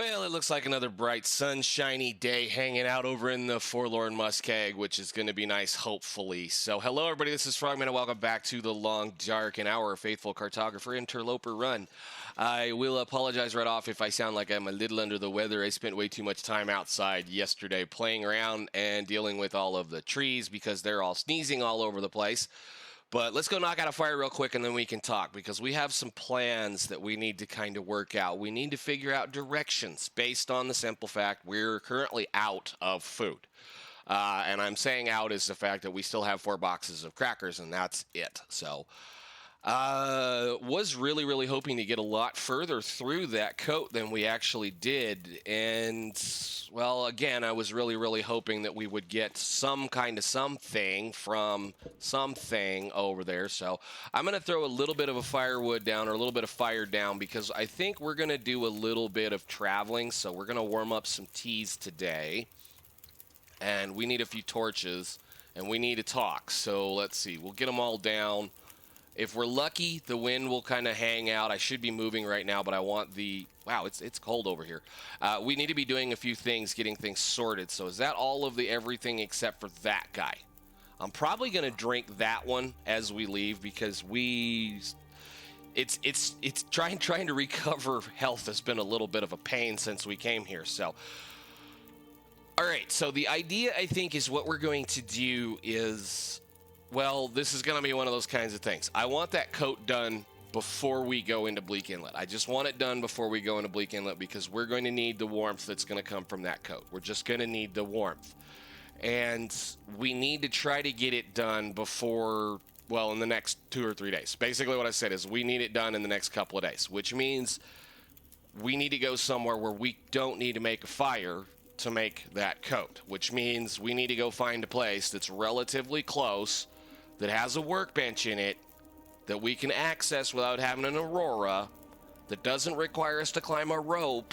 Well, it looks like another bright, sunshiny day hanging out over in the Forlorn Muskeg, which is going to be nice, hopefully. So, hello, everybody. This is Frogman, and welcome back to the long, dark, and our faithful cartographer interloper run. I will apologize right off if I sound like I'm a little under the weather. I spent way too much time outside yesterday playing around and dealing with all of the trees because they're all sneezing all over the place. But let's go knock out a fire real quick and then we can talk, because we have some plans that we need to kind of work out. We need to figure out directions based on the simple fact we're currently out of food. And I'm saying out is the fact that we still have 4 boxes of crackers and that's it. So was really hoping to get a lot further through that coat than we actually did. And well, again, I was really hoping that we would get some kind of something from something over there. So I'm going to throw a little bit of a firewood down, or a little bit of fire down, because I think we're going to do a little bit of traveling. So we're going to warm up some teas today, and we need a few torches, and we need to talk. So let's see, we'll get them all down. If we're lucky, the wind will kind of hang out. I should be moving right now, but I want the... Wow, it's cold over here. We need to be doing a few things, getting things sorted. So is that all of the everything except for that guy? I'm probably going to drink that one as we leave, because it's trying to recover health has been a little bit of a pain since we came here. So, all right. So the idea, I think, is what we're going to do is... Well, this is going to be one of those kinds of things. I want that coat done before we go into Bleak Inlet. I just want it done before we go into Bleak Inlet, because we're going to need the warmth that's going to come from that coat. We're just going to need the warmth. And we need to try to get it done before, well, in the next 2 or 3 days. Basically what I said is we need it done in the next couple of days, which means we need to go somewhere where we don't need to make a fire to make that coat, which means we need to go find a place that's relatively close, that has a workbench in it, that we can access without having an aurora, that doesn't require us to climb a rope,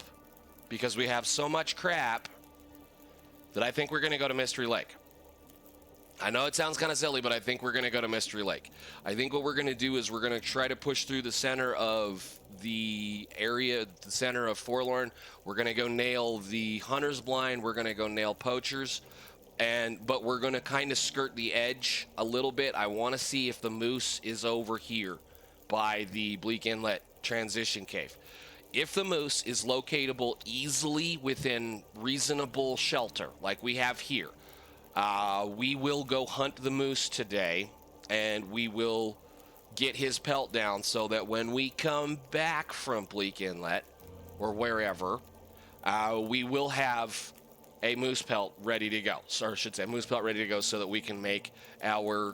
because we have so much crap that I think we're going to go to Mystery Lake. I know it sounds kind of silly, but I think we're going to go to Mystery Lake. I think what we're going to do is we're going to try to push through the center of the area, the center of Forlorn. We're going to go nail the Hunter's Blind. We're going to go nail Poachers. But we're going to kind of skirt the edge a little bit. I want to see if the moose is over here by the Bleak Inlet transition cave. If the moose is locatable easily within reasonable shelter, like we have here, we will go hunt the moose today, and we will get his pelt down so that when we come back from Bleak Inlet, or wherever, we will have a moose pelt ready to go. Or I should say, a moose pelt ready to go, so that we can make our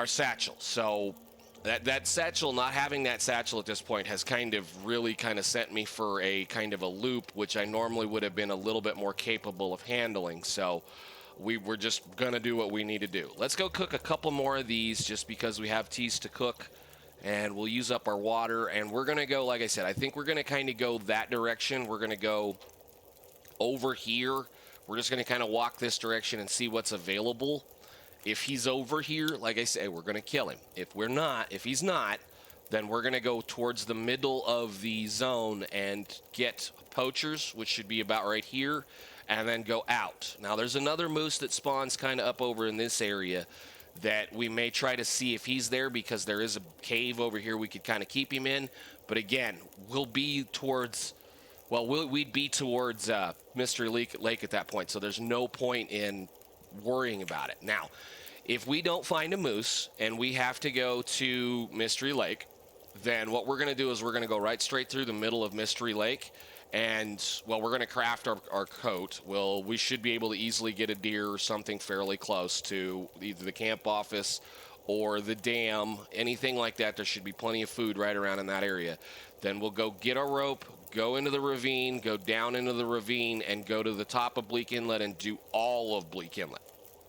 satchel. So that satchel, not having that satchel at this point, has really sent me for a kind of a loop, which I normally would have been a little bit more capable of handling. So we're just gonna do what we need to do. Let's go cook a couple more of these, just because we have teas to cook, and we'll use up our water. And we're gonna go, like I said, I think we're gonna kind of go that direction. We're gonna go over here. We're just going to kind of walk this direction and see what's available. If he's over here, like I say, we're going to kill him. If he's not, then we're going to go towards the middle of the zone and get Poachers, which should be about right here, and then go out. Now, there's another moose that spawns kind of up over in this area that we may try to see if he's there, because there is a cave over here we could kind of keep him in. But again, we'll be towards... Well, we'd be towards Mystery Lake at that point, so there's no point in worrying about it. Now, if we don't find a moose and we have to go to Mystery Lake, then what we're going to do is we're going to go right straight through the middle of Mystery Lake, and, well, we're going to craft our coat. Well, we should be able to easily get a deer or something fairly close to either the camp office or the dam, anything like that. There should be plenty of food right around in that area. Then we'll go get our rope, go into the ravine, go down into the ravine, and go to the top of Bleak Inlet and do all of Bleak Inlet.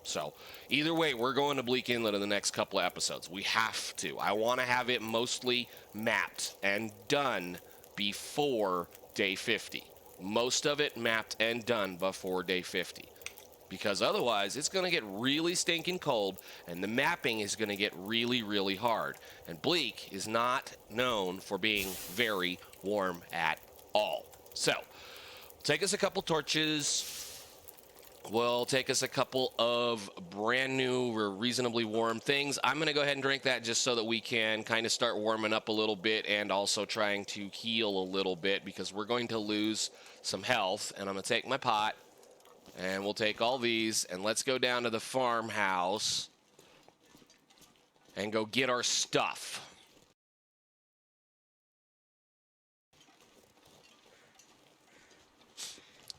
So either way, we're going to Bleak Inlet in the next couple of episodes. We have to. I want to have it mostly mapped and done before day 50. Most of it mapped and done before day 50. Because otherwise, it's going to get really stinking cold, and the mapping is going to get really hard. And Bleak is not known for being very warm at all. So, take us a couple torches. Will take us a couple of brand new or reasonably warm things. I'm going to go ahead and drink that just so that we can kind of start warming up a little bit and also trying to heal a little bit because we're going to lose some health. And I'm going to take my pot and we'll take all these and let's go down to the farmhouse and go get our stuff.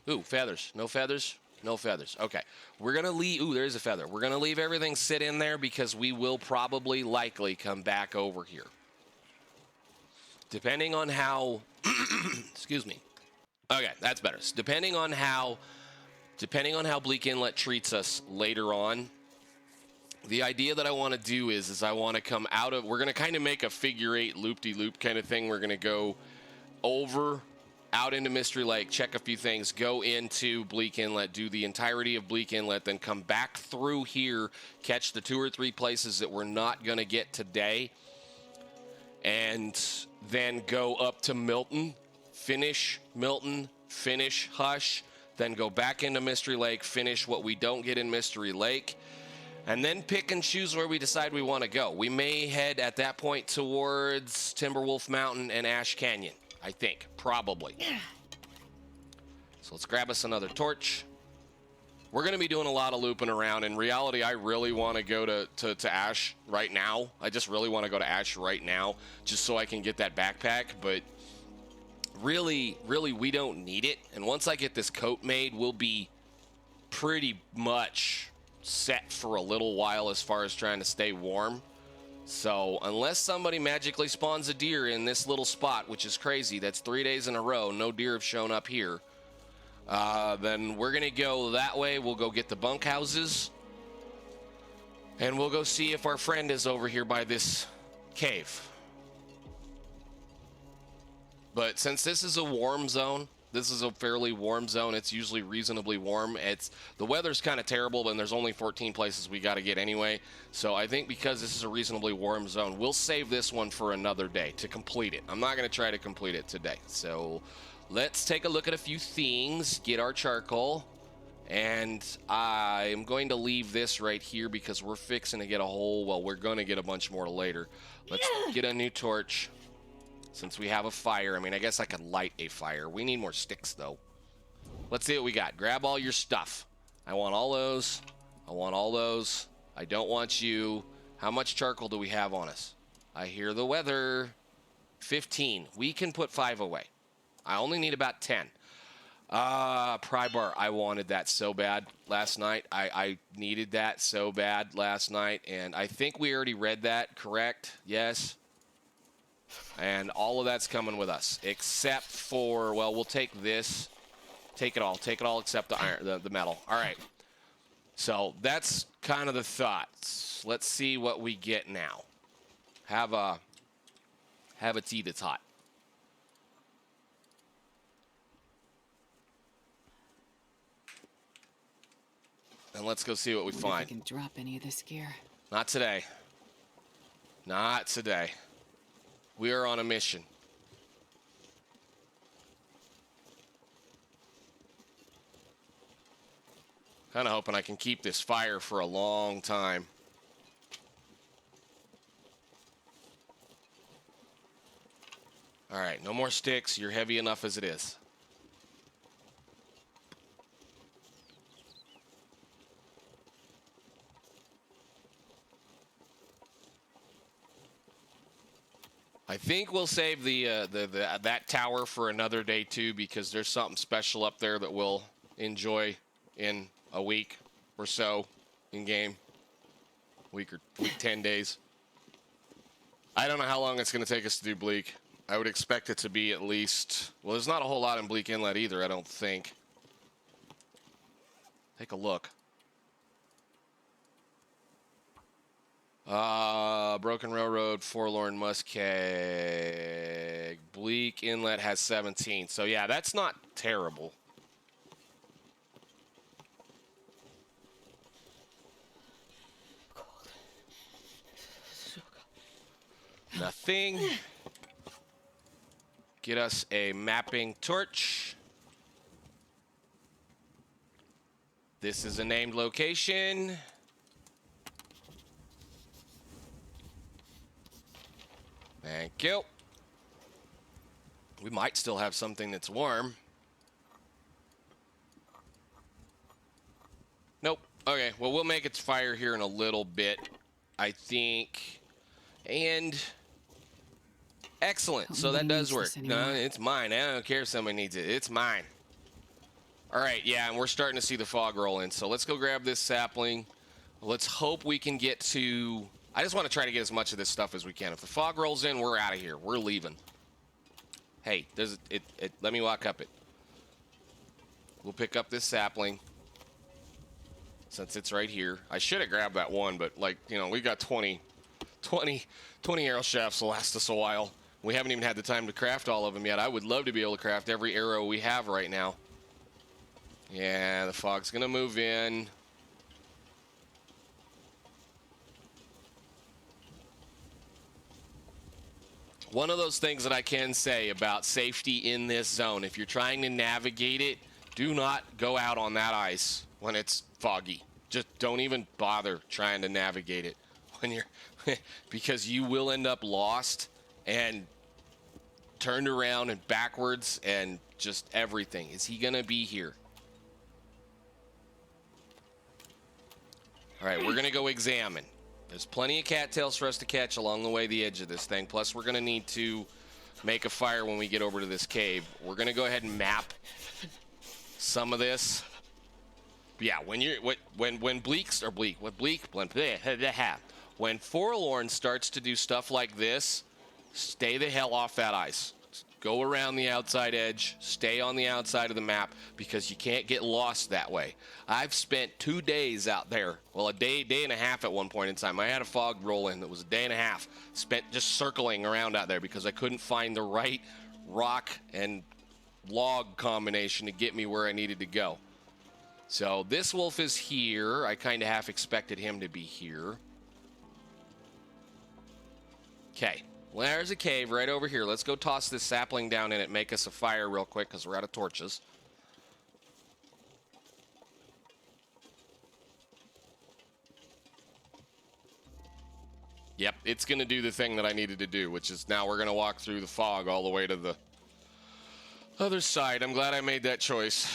Ooh, feathers. No feathers? No feathers. Okay. We're going to leave... Ooh, there's a feather. We're going to leave everything sit in there because we will probably likely come back over here. Depending on how... Excuse me. Okay, that's better. Depending on how Bleak Inlet treats us later on, the idea that I want to do is I want to come out of... We're going to kind of make a figure eight loop-de-loop kind of thing. We're going to go over... out into Mystery Lake, check a few things, go into Bleak Inlet, do the entirety of Bleak Inlet, then come back through here, catch the 2 or 3 places that we're not going to get today, and then go up to Milton, finish Hush, then go back into Mystery Lake, finish what we don't get in Mystery Lake, and then pick and choose where we decide we want to go. We may head at that point towards Timberwolf Mountain and Ash Canyon. I think, probably. So let's grab us another torch. We're going to be doing a lot of looping around. In reality, I really want to go to Ash right now. I just really want to go to Ash right now, just so I can get that backpack. But really, we don't need it. And once I get this coat made, we'll be pretty much set for a little while as far as trying to stay warm. So, unless somebody magically spawns a deer in this little spot, which is crazy, that's 3 days in a row, no deer have shown up here, then we're going to go that way. We'll go get the bunkhouses, and we'll go see if our friend is over here by this cave. But since this is a warm zone, this is a fairly warm zone. It's usually reasonably warm. The weather's kind of terrible, and there's only 14 places we got to get anyway. So I think because this is a reasonably warm zone, we'll save this one for another day to complete it. I'm not going to try to complete it today. So let's take a look at a few things, get our charcoal, and I'm going to leave this right here because we're fixing to get a whole, well, we're going to get a bunch more later. Let's get a new torch. Since we have a fire, I mean, I guess I could light a fire. We need more sticks, though. Let's see what we got. Grab all your stuff. I want all those. I want all those. I don't want you. How much charcoal do we have on us? I hear the weather. 15. We can put 5 away. I only need about 10. Pry bar. I wanted that so bad last night. I needed that so bad last night, and I think we already read that, correct? Yes. And all of that's coming with us, except for, well, we'll take this. Take it all except the iron, the metal. All right. So that's kind of the thoughts. Let's see what we get now. Have a tea that's hot. And let's go see what we find. If I can drop any of this gear. Not today. Not today. We are on a mission. Kind of hoping I can keep this fire for a long time. All right, no more sticks. You're heavy enough as it is. I think we'll save that tower for another day too, because there's something special up there that we'll enjoy in a week or so in game. Week 10 days. I don't know how long it's going to take us to do Bleak. I would expect it to be at least, well, there's not a whole lot in Bleak Inlet either, I don't think. Take a look. Broken Railroad, Forlorn, Muskeg, Bleak Inlet has 17. So yeah, that's not terrible. Cold. So cold. Nothing. get us a mapping torch. This is a named location. Thank you. We might still have something that's warm. Nope. Okay, well, we'll make its fire here in a little bit, I think. And excellent. So that does work. No, it's mine. I don't care if somebody needs it. It's mine. All right, yeah, and we're starting to see the fog roll in. So let's go grab this sapling. Let's hope we can get to... I just want to try to get as much of this stuff as we can. If the fog rolls in, we're out of here. We're leaving. Hey, let me walk up it. We'll pick up this sapling. Since it's right here. I should have grabbed that one, but, like, you know, we got 20 arrow shafts will last us a while. We haven't even had the time to craft all of them yet. I would love to be able to craft every arrow we have right now. Yeah, the fog's going to move in. One of those things that I can say about safety in this zone, if you're trying to navigate it, do not go out on that ice when it's foggy. Just don't even bother trying to navigate it when you're because you will end up lost and turned around and backwards and just everything. Is he gonna be here? All right, we're gonna go examine. There's plenty of cattails for us to catch along the way the edge of this thing. Plus, we're gonna need to make a fire when we get over to this cave. We're gonna go ahead and map some of this. Yeah, when Forlorn starts to do stuff like this, stay the hell off that ice. Go around the outside edge, stay on the outside of the map, because you can't get lost that way. I've spent 2 days out there, well, a day and a half at one point in time. I had a fog roll in that was a day and a half spent just circling around out there because I couldn't find the right rock and log combination to get me where I needed to go. So this wolf is here. I kind of half expected him to be here. Okay. Well, there's a cave right over here. Let's go toss this sapling down in it, make us a fire real quick because we're out of torches. Yep, it's going to do the thing that I needed to do, which is now we're going to walk through the fog all the way to the other side. I'm glad I made that choice.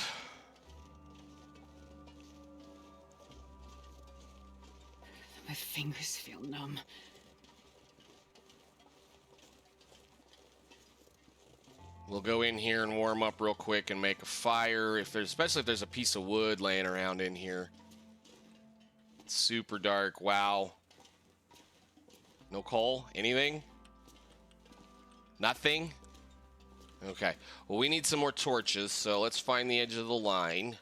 My fingers feel numb. We'll go in here and warm up real quick and make a fire. Especially if there's a piece of wood laying around in here. It's super dark. Wow. No coal? Anything? Nothing? Okay. Well, we need some more torches, so let's find the edge of the line.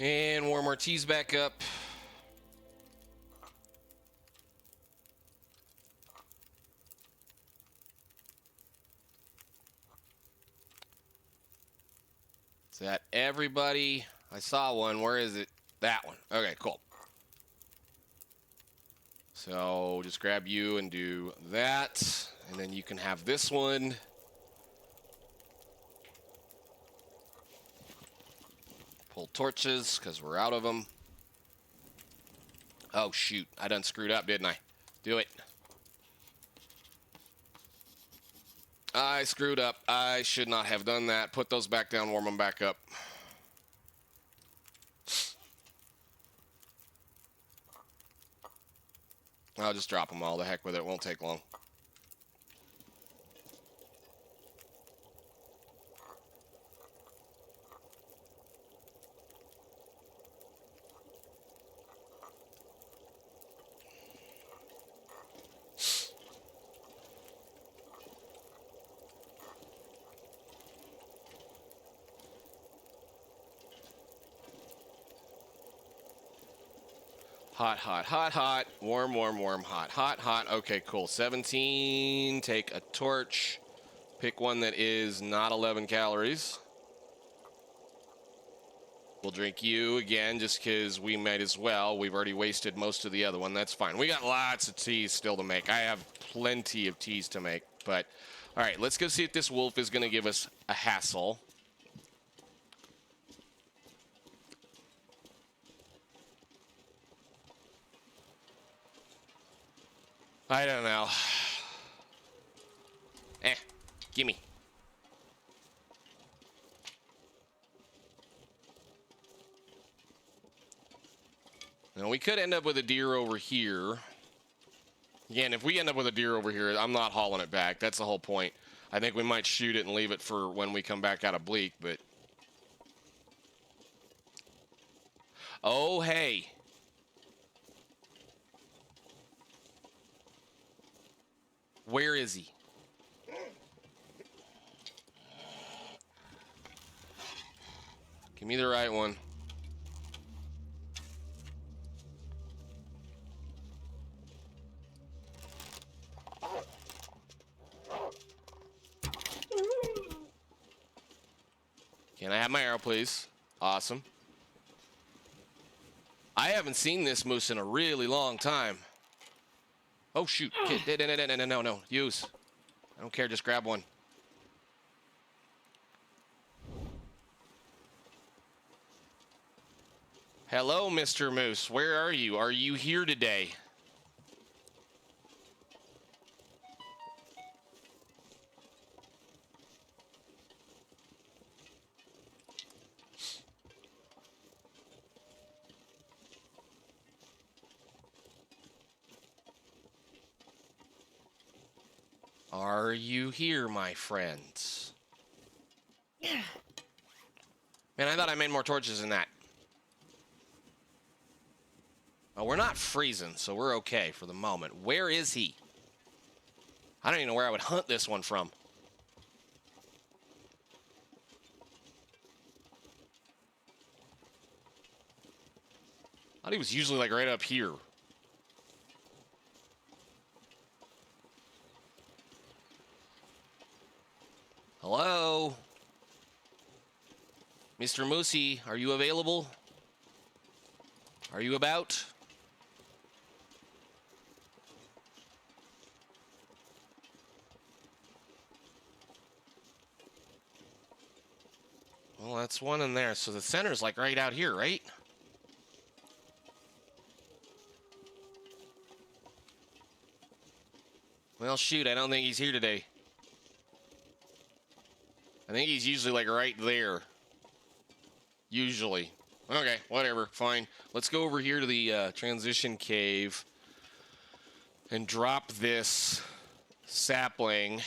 And warm our teas back up. Is that everybody? I saw one. Where is it? That one. Okay, cool. So just grab you and do that. And then you can have this one. Pull torches, because we're out of them. Oh, shoot. I done screwed up, didn't I? Do it. I screwed up. I should not have done that. Put those back down, warm them back up. I'll just drop them all. The heck with it. It won't take long. Hot, hot, hot, hot. Warm, warm, warm, hot, hot, hot. Okay, cool. 17. Take a torch. Pick one that is not 11 calories. We'll drink you again just because we might as well. We've already wasted most of the other one. That's fine. We got lots of teas still to make. I have plenty of teas to make. But, all right, let's go see if this wolf is going to give us a hassle. I don't know. Gimme. Now, we could end up with a deer over here. Again, if we end up with a deer over here, I'm not hauling it back. That's the whole point. I think we might shoot it and leave it for when we come back out of Bleak, but... Oh, hey. Where is he? Give me the right one. Can I have my arrow, please? Awesome. I haven't seen this moose in a really long time. Oh, shoot. No. Use. I don't care. Just grab one. Hello, Mr. Moose. Where are you? Are you here today? Are you here, my friends? Yeah. Man, I thought I made more torches than that. Oh, we're not freezing, so we're okay for the moment. Where is he? I don't even know where I would hunt this one from. I thought he was usually like right up here. Hello? Mr. Moosey, are you available? Are you about? Well, that's one in there. So the center's like right out here, right? Well, shoot, I don't think he's here today. I think he's usually like right there. Usually. Okay, whatever, fine. Let's go over here to the transition cave and drop this sapling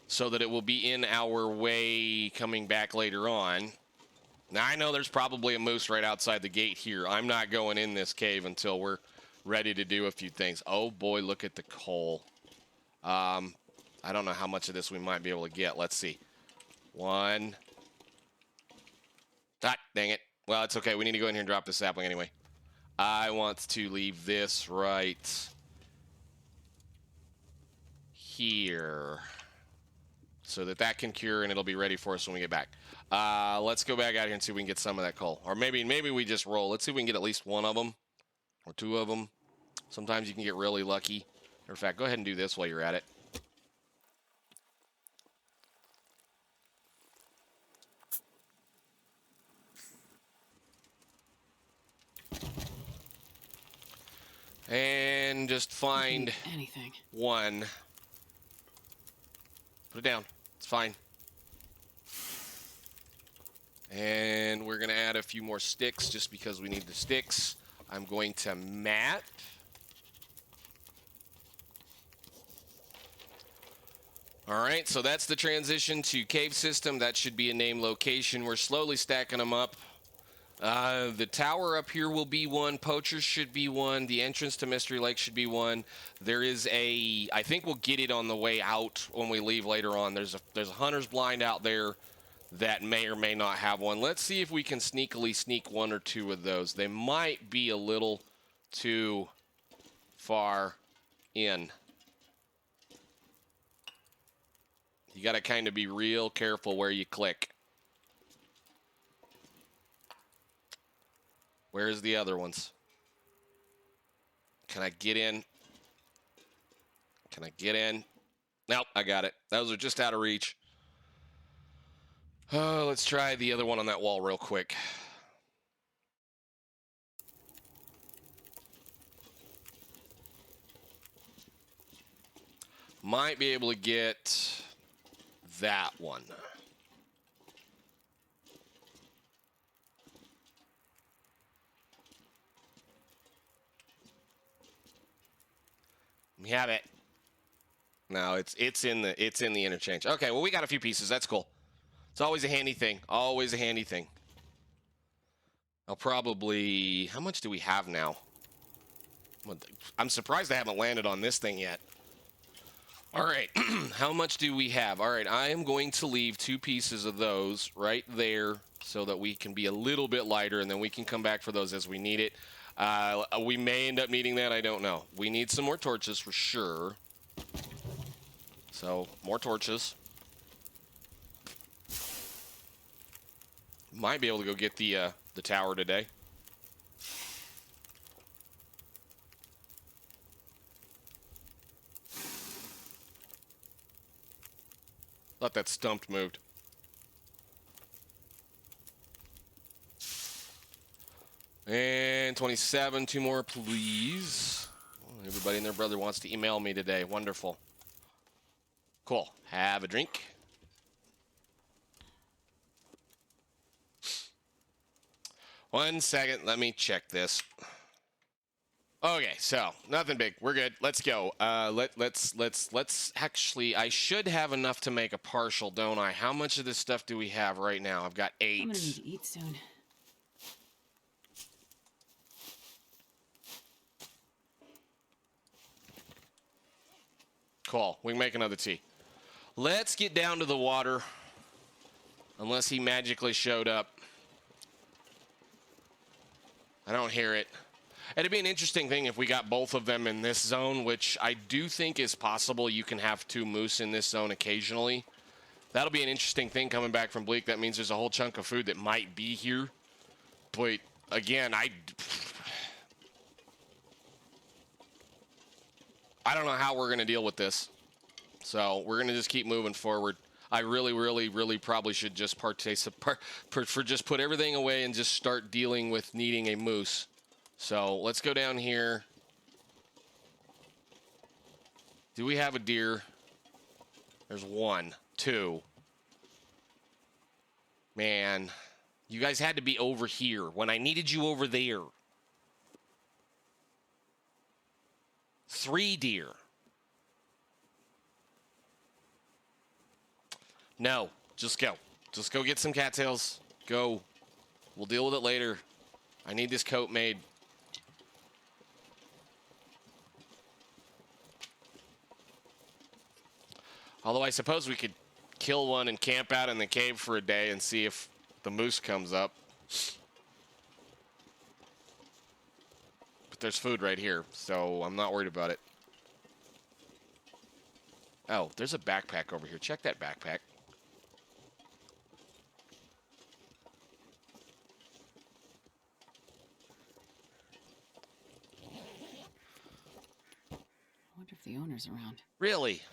so that it will be in our way coming back later on. Now, I know there's probably a moose right outside the gate here. I'm not going in this cave until we're ready to do a few things. Oh, boy, look at the coal. I don't know how much of this we might be able to get. Let's see. One. Ah, dang it. Well, it's okay. We need to go in here and drop this sapling anyway. I want to leave this right here so that that can cure and it'll be ready for us when we get back. Let's go back out here and see if we can get some of that coal. Or maybe we just roll. Let's see if we can get at least one of them or two of them. Sometimes you can get really lucky. In fact, go ahead and do this while you're at it. And just find anything. One. Put it down. It's fine. And we're going to add a few more sticks just because we need the sticks. I'm going to map. All right, so that's the transition to cave system. That should be a named location. We're slowly stacking them up. The tower up here will be one. Poachers should be one. The entrance to Mystery Lake should be one. There is a... I think we'll get it on the way out when we leave later on. There's a hunter's blind out there that may or may not have one. Let's see if we can sneakily sneak one or two of those. They might be a little too far in. You got to kind of be real careful where you click. Where's the other ones? Can I get in? Can I get in? Nope, I got it. Those are just out of reach. Oh, let's try the other one on that wall real quick. Might be able to get that one. We have it. No, it's in the interchange. Okay, well we got a few pieces. That's cool. It's always a handy thing. Always a handy thing. I'll probably... How much do we have now? I'm surprised I haven't landed on this thing yet. All right, how much do we have? All right, I am going to leave 2 pieces of those right there so that we can be a little bit lighter, and then we can come back for those as we need it. We may end up needing that. I don't know. We need some more torches for sure. So, more torches. Might be able to go get the tower today. Thought that stump moved. And 27, 2 more, please. Oh, everybody and their brother wants to email me today. Wonderful. Cool. Have a drink. One second. Let me check this. Okay, so nothing big. We're good. Let's go. Let's actually. I should have enough to make a partial, don't I? How much of this stuff do we have right now? I've got 8. I'm gonna need to eat soon. Cool. We can make another tea. Let's get down to the water. Unless he magically showed up. I don't hear it. It'd be an interesting thing if we got both of them in this zone, which I do think is possible. You can have 2 moose in this zone occasionally. That'll be an interesting thing coming back from Bleak. That means there's a whole chunk of food that might be here. But, again, I don't know how we're going to deal with this. So we're going to just keep moving forward. I really probably should just just put everything away and just start dealing with needing a moose. So let's go down here. Do we have a deer? There's 1, 2. Man, you guys had to be over here when I needed you over there. 3 deer. No, just go. Just go get some cattails. Go. We'll deal with it later. I need this coat made. Although I suppose we could kill one and camp out in the cave for a day and see if the moose comes up. But there's food right here, so I'm not worried about it. Oh, there's a backpack over here. Check that backpack. I wonder if the owner's around. Really?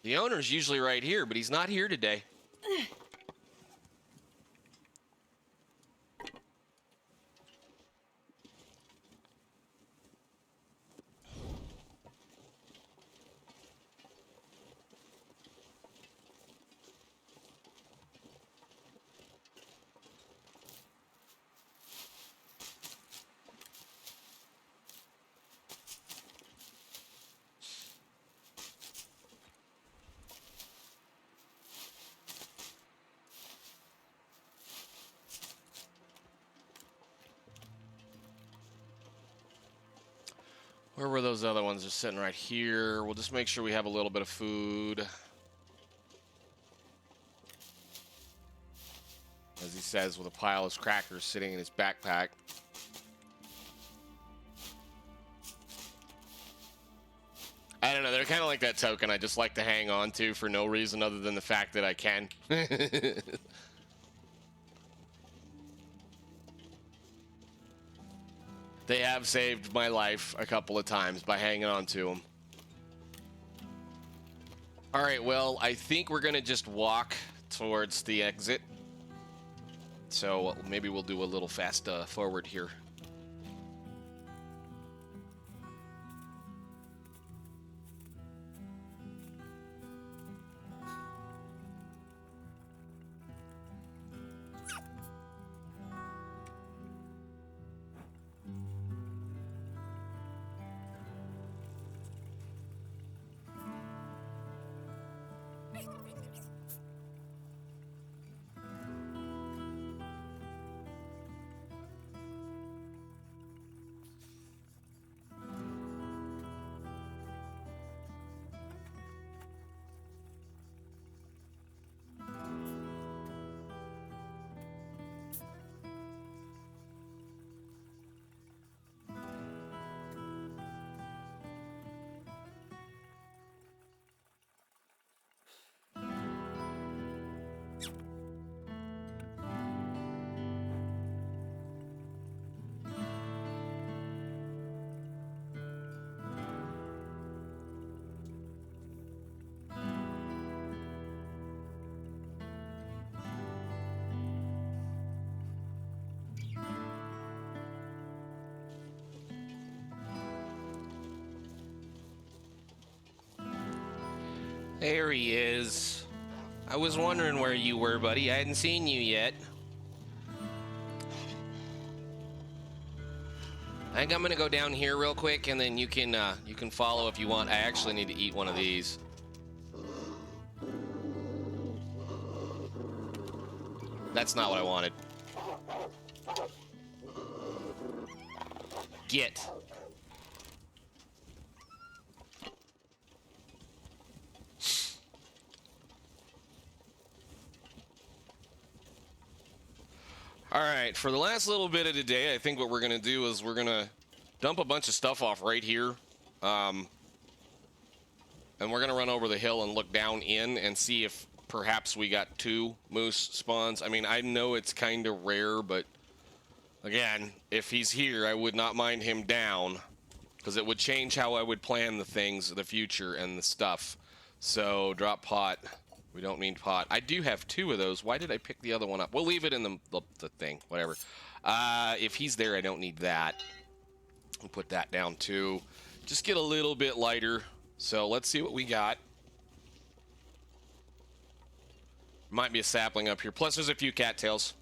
The owner's usually right here, but he's not here today. Where were those other ones? Just sitting right here. We'll just make sure we have a little bit of food. As he says, with a pile of crackers sitting in his backpack. I don't know, they're kind of like that token I just like to hang on to for no reason other than the fact that I can. They have saved my life a couple of times by hanging on to them. All right, well, I think we're going to just walk towards the exit. So maybe we'll do a little fast forward here. There he is. I was wondering where you were, buddy. I hadn't seen you yet. I think I'm gonna go down here real quick, and then you can follow if you want. I actually need to eat one of these. That's not what I wanted. Get. All right, for the last little bit of the day, I think what we're going to do is we're going to dump a bunch of stuff off right here. And we're going to run over the hill and look down in and see if perhaps we got 2 moose spawns. I mean, I know it's kind of rare, but again, if he's here, I would not mind him down because it would change how I would plan the things, the future and the stuff. So drop pot. We don't need pot. I do have 2 of those. Why did I pick the other one up? We'll leave it in the thing, whatever. If he's there, I don't need that. We'll put that down too. Just get a little bit lighter. So let's see what we got. Might be a sapling up here. Plus there's a few cattails.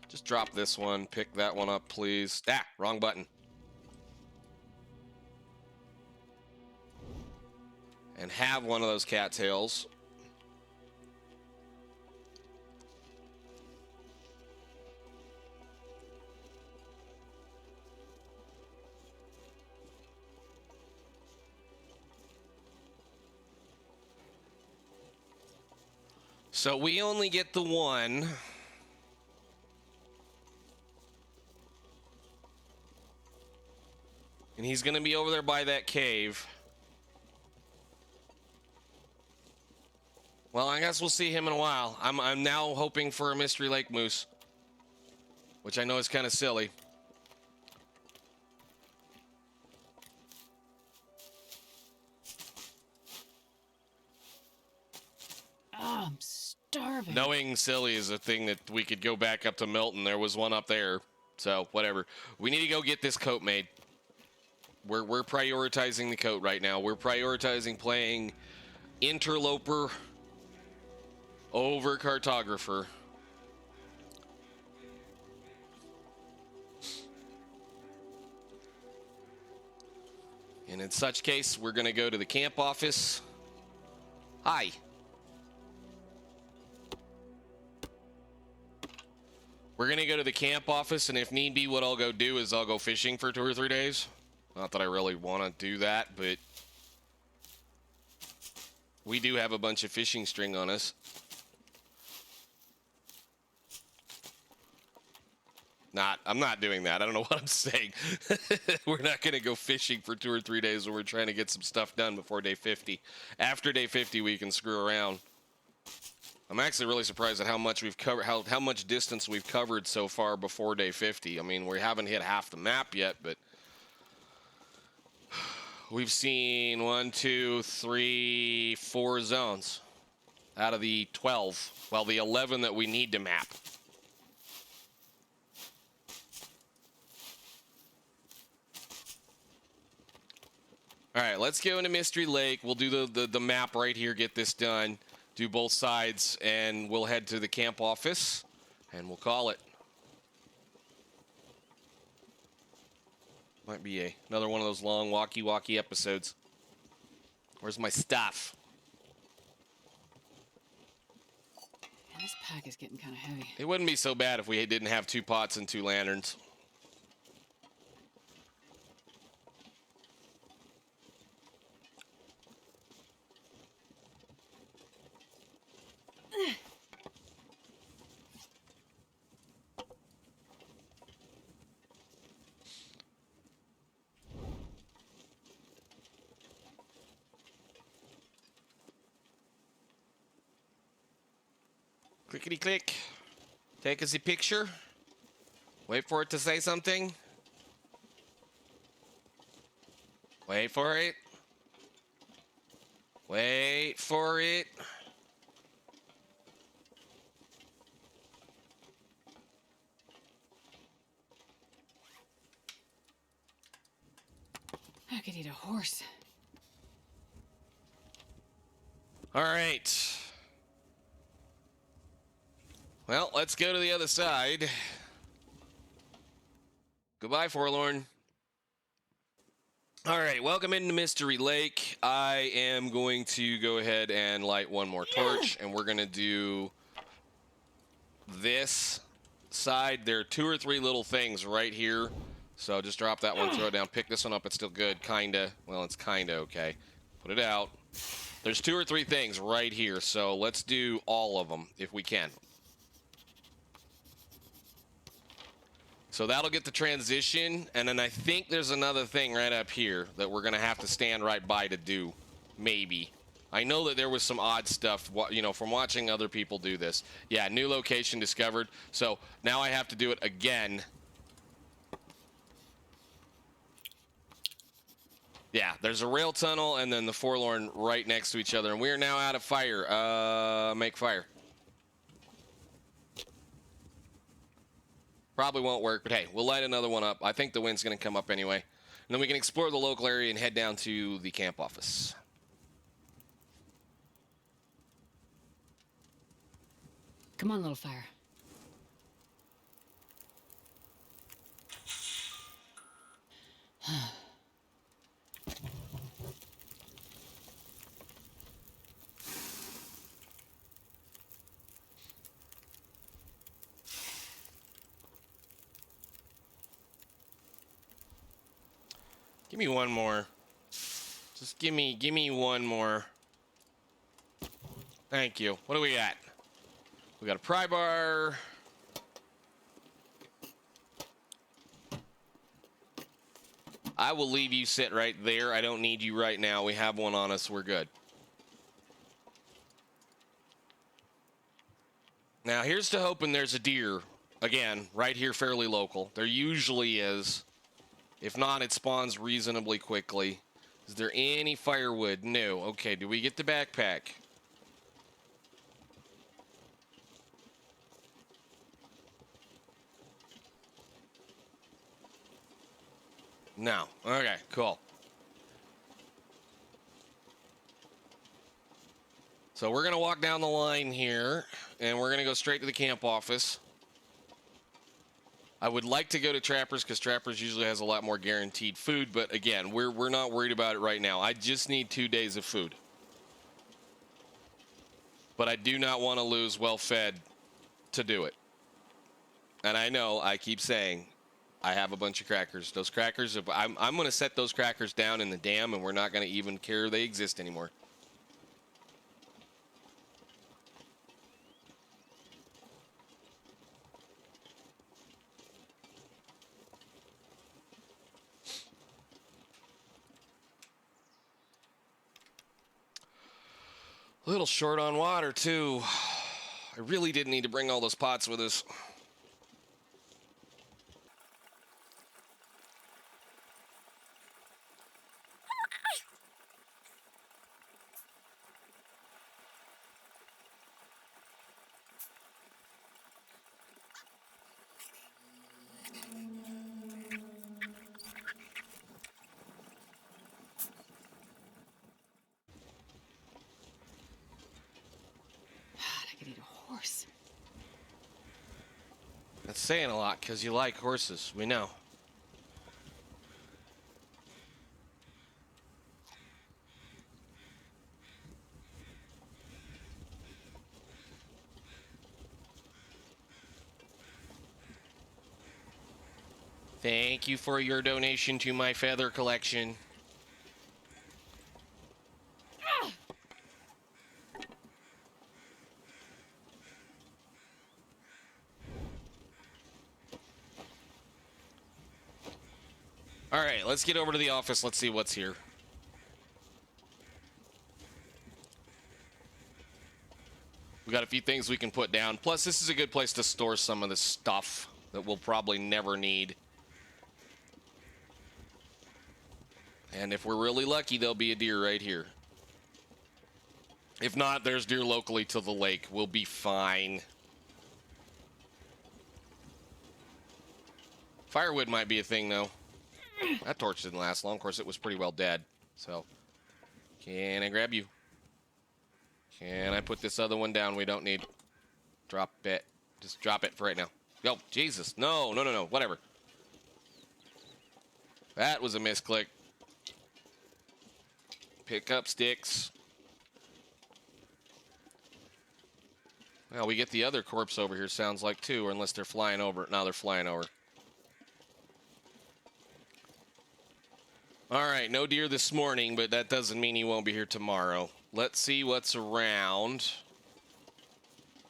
Just drop this one, pick that one up, please. Ah, wrong button. And have one of those cattails. So we only get the one. And he's going to be over there by that cave. Well, I guess we'll see him in a while. I'm now hoping for a Mystery Lake Moose. Which I know is kind of silly. Oh, I'm starving. Knowing silly is a thing that we could go back up to Milton. There was one up there. So, whatever. We need to go get this coat made. We're prioritizing the coat right now. We're prioritizing playing Interloper over Cartographer. And in such case, we're going to go to the camp office. Hi. We're going to go to the camp office, and if need be, what I'll go do is I'll go fishing for 2 or 3 days. Not that I really want to do that, but we do have a bunch of fishing string on us. I'm not doing that. I don't know what I'm saying. We're not going to go fishing for 2 or 3 days when we're trying to get some stuff done before day 50. After day 50, we can screw around. I'm actually really surprised at how much we've covered, how much distance we've covered so far before day 50. I mean, we haven't hit half the map yet, but we've seen 1, 2, 3, 4 zones out of the 12. Well, the 11 that we need to map. All right, let's go into Mystery Lake. We'll do the map right here, get this done, do both sides, and we'll head to the camp office, and we'll call it. Might be another one of those long walkie-walkie episodes. Where's my stuff? Man, this pack is getting kind of heavy. It wouldn't be so bad if we didn't have 2 pots and 2 lanterns. Clickety click. Take us a picture. Wait for it to say something. Wait for it. Wait for it. I could eat a horse. All right. Well, let's go to the other side. Goodbye, Forlorn. All right, welcome into Mystery Lake. I am going to go ahead and light one more torch, and we're going to do this side. There are 2 or 3 little things right here. So just drop that one, throw it down, pick this one up. It's still good, kinda. Well, it's kinda okay. Put it out. There's 2 or 3 things right here, so let's do all of them if we can. So that'll get the transition, and then I think there's another thing right up here that we're going to have to stand right by to do, maybe. I know that there was some odd stuff, you know, from watching other people do this. Yeah, new location discovered, so now I have to do it again. Yeah, there's a rail tunnel and then the Forlorn right next to each other, and we are now out of fire. Make fire. Probably won't work, but hey, we'll light another one up. I think the wind's going to come up anyway. And then we can explore the local area and head down to the camp office. Come on, little fire. Give me one more. Just give me one more. Thank you. What do we got? We got a pry bar. I will leave you sit right there. I don't need you right now. We have one on us. We're good. Now, here's to hoping there's a deer. Again, right here, fairly local. There usually is. If not, it spawns reasonably quickly. Is there any firewood? No. Okay, do we get the backpack? No. Okay, cool. So we're going to walk down the line here, and we're going to go straight to the camp office. I would like to go to Trappers because Trappers usually has a lot more guaranteed food, but again, we're not worried about it right now. I just need 2 days of food. But I do not want to lose well-fed to do it. And I know, I keep saying, I have a bunch of crackers. Those crackers, I'm going to set those crackers down in the dam, and we're not going to even care they exist anymore. A little short on water, too. I really didn't need to bring all those pots with us. I could eat a horse. That's saying a lot, because you like horses. We know. Thank you for your donation to my feather collection. All right, let's get over to the office. Let's see what's here. We got a few things we can put down. Plus, this is a good place to store some of the stuff that we'll probably never need. And if we're really lucky, there'll be a deer right here. If not, there's deer locally to the lake. We'll be fine. Firewood might be a thing, though. That torch didn't last long. Of course, it was pretty well dead. So, can I grab you? Can I put this other one down we don't need? Drop it. Just drop it for right now. Go. Jesus. No, no, no, no. Whatever. That was a misclick. Pick up sticks. Well, we get the other corpse over here, sounds like, too, or unless they're flying over. No, they're flying over. All right, no deer this morning, but that doesn't mean he won't be here tomorrow. Let's see what's around.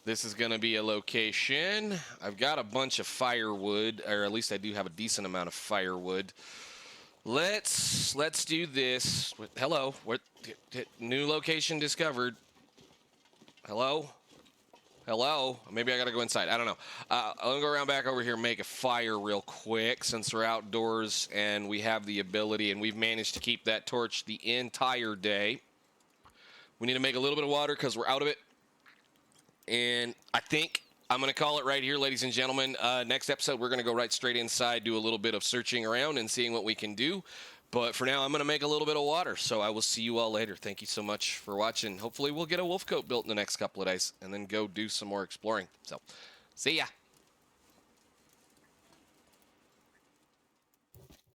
This is going to be a location. I've got a bunch of firewood, or at least I do have a decent amount of firewood. Let's do this. Hello, what? New location discovered. Hello? Hello? Maybe I gotta go inside. I don't know. I'm gonna go around back over here and make a fire real quick since we're outdoors and we have the ability and we've managed to keep that torch the entire day. We need to make a little bit of water because we're out of it. And I think I'm gonna call it right here, ladies and gentlemen. Next episode, we're gonna go right straight inside, do a little bit of searching around and seeing what we can do. But for now, I'm going to make a little bit of water, so I will see you all later. Thank you so much for watching. Hopefully, we'll get a wolf coat built in the next couple of days and then go do some more exploring. So, see ya.